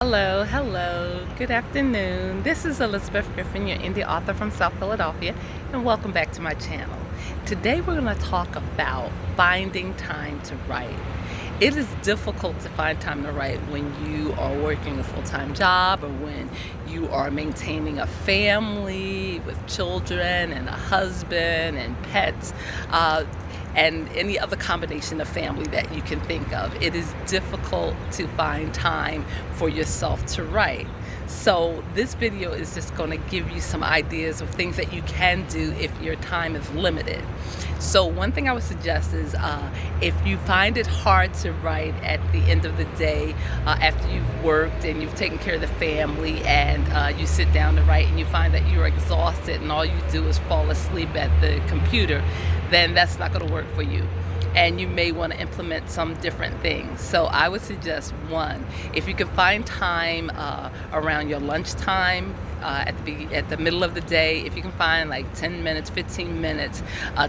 Hello, good afternoon. This is Elizabeth Griffin, your indie author from South Philadelphia, and welcome back to my channel. Today we're going to talk about finding time to write. It is difficult to find time to write when you are working a full-time job or when you are maintaining a family with children and a husband and pets. And any other combination of family that you can think of. It is difficult to find time for yourself to write. So this video is just going to give you some ideas of things that you can do if your time is limited. So one thing I would suggest is if you find it hard to write at the end of the day, after you've worked and you've taken care of the family and you sit down to write and you find that you're exhausted and all you do is fall asleep at the computer, then that's not going to work for you. And you may want to implement some different things. So I would suggest, one, if you can find time around your lunchtime, at the middle of the day, if you can find like 10 minutes, 15 minutes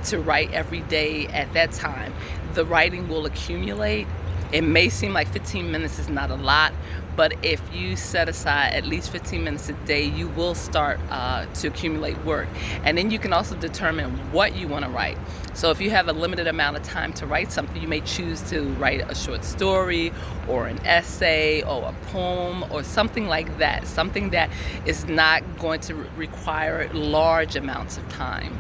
to write every day at that time, the writing will accumulate. It may seem like 15 minutes is not a lot, but if you set aside at least 15 minutes a day, you will start to accumulate work. And then you can also determine what you want to write. So if you have a limited amount of time to write something, you may choose to write a short story or an essay or a poem or something like that, something that is not going to require large amounts of time.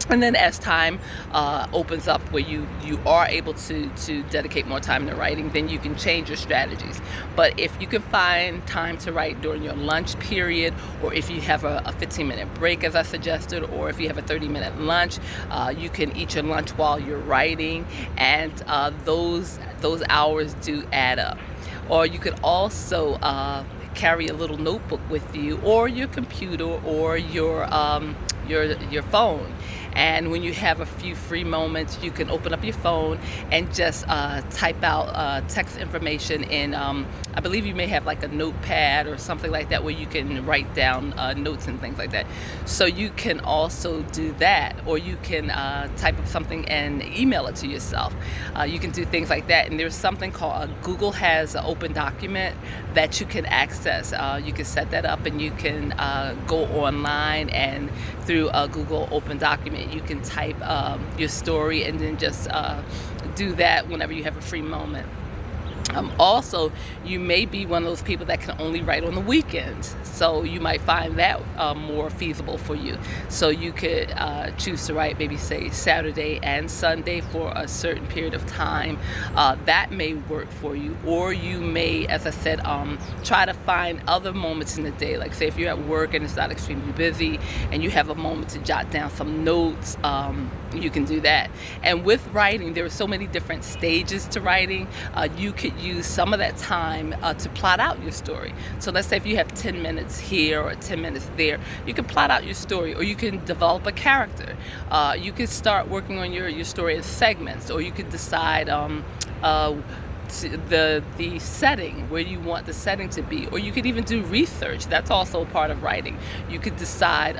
And then as time opens up where you are able to dedicate more time to writing, then you can change your strategies. But if you can find time to write during your lunch period, or if you have a 15-minute break as I suggested, or if you have a 30-minute lunch, you can eat your lunch while you're writing, and those hours do add up. Or you could also carry a little notebook with you, or your computer, or your phone. And when you have a few free moments, you can open up your phone and just type out text information in, I believe you may have like a notepad or something like that where you can write down notes and things like that. So you can also do that, or you can type up something and email it to yourself. You can do things like that. And there's something called Google has an open document that you can access. You can set that up and you can go online, and through a Google open document you can type your story and then just do that whenever you have a free moment. Also, you may be one of those people that can only write on the weekends, so you might find that more feasible for you. So you could choose to write maybe say Saturday and Sunday for a certain period of time. That may work for you. Or you may, as I said, try to find other moments in the day, like say if you're at work and it's not extremely busy and you have a moment to jot down some notes, you can do that. And with writing, there are so many different stages to writing. You could use some of that time to plot out your story. So let's say if you have 10 minutes here or 10 minutes there, you can plot out your story, or you can develop a character. You could start working on your story in segments, or you could decide the setting, where you want the setting to be, or you could even do research. That's also a part of writing. You could decide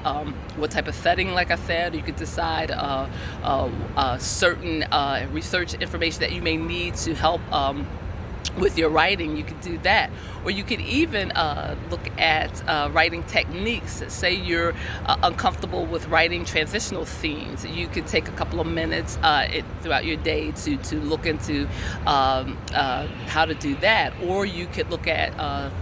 what type of setting, like I said. You could decide certain research information that you may need to help with your writing. You could do that. Or you could even look at writing techniques. Say you're uncomfortable with writing transitional scenes. You could take a couple of minutes throughout your day to look into how to do that. Or you could look at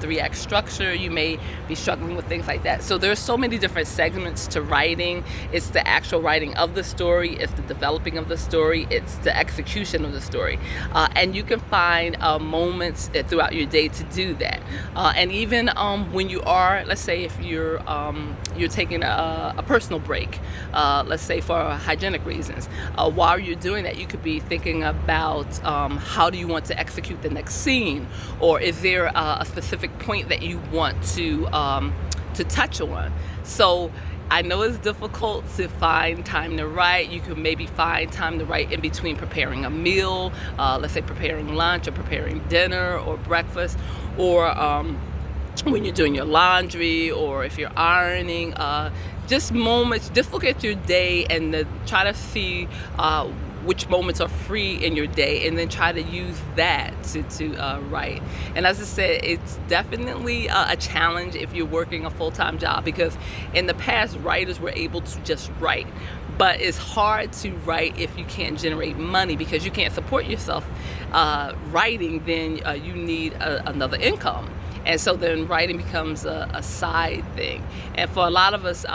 3-act structure. You may be struggling with things like that. So there's so many different segments to writing. It's the actual writing of the story. It's the developing of the story. It's the execution of the story. And you can find moments throughout your day to do that. And even when you are, let's say if you're taking a personal break, let's say for hygienic reasons, while you're doing that, you could be thinking about how do you want to execute the next scene, or is there a specific point that you want to touch on. So I know it's difficult to find time to write. You can maybe find time to write in between preparing a meal, let's say preparing lunch or preparing dinner or breakfast, or when you're doing your laundry, or if you're ironing. Just moments, just look at your day and try to see which moments are free in your day, and then try to use that to write. And as I said, it's definitely a challenge if you're working a full-time job, because in the past, writers were able to just write. But it's hard to write if you can't generate money, because you can't support yourself writing. Then you need another income. And so then writing becomes a side thing. And for a lot of us,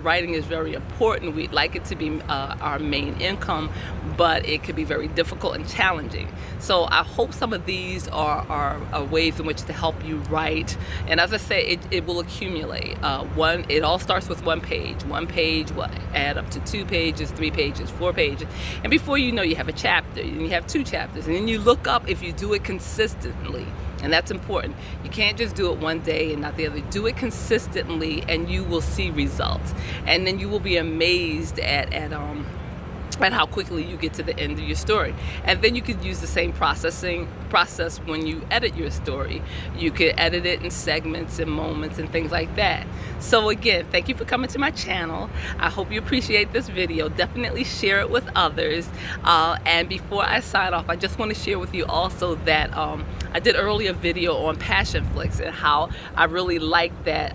writing is very important. We'd like it to be our main income, but it could be very difficult and challenging. So I hope some of these are ways in which to help you write. And as I say, it will accumulate. It all starts with one page. One page will add up to 2 pages, 3 pages, 4 pages. And before you know, you have a chapter, and you have 2 chapters. And then you look up if you do it consistently. And that's important. You can't just do it one day and not the other. Do it consistently, and you will see results. And then you will be amazed at how quickly you get to the end of your story. And then you could use the same process when you edit your story. You could edit it in segments and moments and things like that. So again, thank you for coming to my channel. I hope you appreciate this video. Definitely share it with others. And before I sign off, I just want to share with you also that I did earlier a video on Passionflix and how I really like that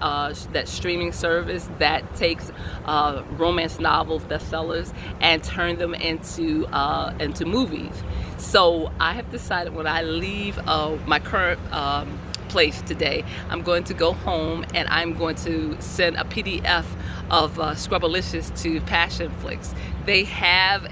that streaming service that takes romance novels, bestsellers, and turn them into movies. So I have decided, when I leave my current place today, I'm going to go home and I'm going to send a PDF of Scrubberlicious to Passionflix. They have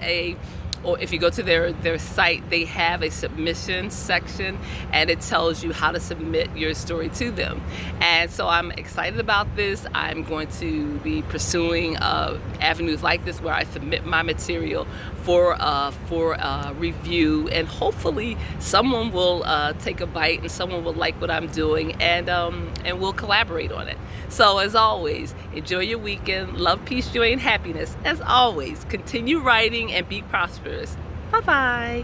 or if you go to their site, they have a submission section, and it tells you how to submit your story to them. And so I'm excited about this. I'm going to be pursuing avenues like this where I submit my material for review, and hopefully someone will take a bite and someone will like what I'm doing, and we'll collaborate on it. So as always, enjoy your weekend. Love, peace, joy, and happiness. As always, continue writing and be prosperous. Bye-bye.